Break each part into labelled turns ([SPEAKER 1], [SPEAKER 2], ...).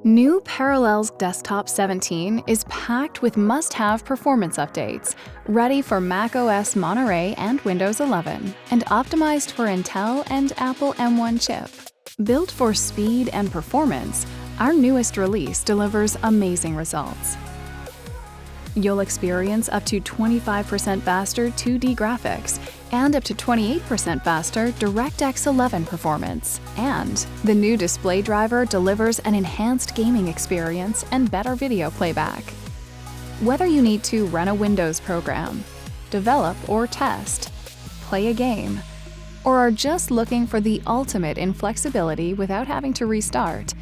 [SPEAKER 1] New Parallels Desktop 17 is packed with must-have performance updates, ready for macOS Monterey and Windows 11, and optimized for Intel and Apple M1 chip. Built for speed and performance, our newest release delivers amazing results. You'll experience up to 25% faster 2D graphics and up to 28% faster DirectX 11 performance. And the new display driver delivers an enhanced gaming experience and better video playback. Whether you need to run a Windows program, develop or test, play a game, or are just looking for the ultimate in flexibility without having to restart,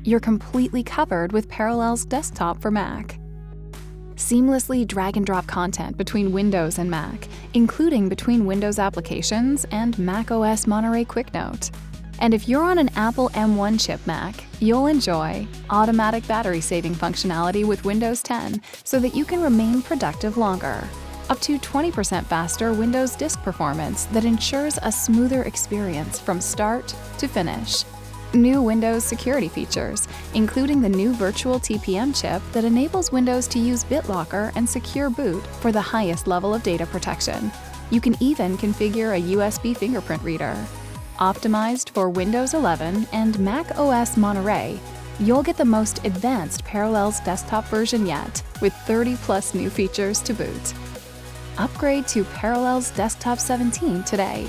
[SPEAKER 1] you're completely covered with Parallels Desktop for Mac. Seamlessly drag-and-drop content between Windows and Mac, including between Windows applications and macOS Monterey Quick Note. And if you're on an Apple M1 chip Mac, you'll enjoy automatic battery-saving functionality with Windows 10 so that you can remain productive longer. Up to 20% faster Windows disk performance that ensures a smoother experience from start to finish. New Windows security features, including the new virtual TPM chip that enables Windows to use BitLocker and secure boot for the highest level of data protection. You can even configure a USB fingerprint reader. Optimized for Windows 11 and macOS Monterey, you'll get the most advanced Parallels desktop version yet, with 30+ new features to boot. Upgrade to Parallels Desktop 17 today.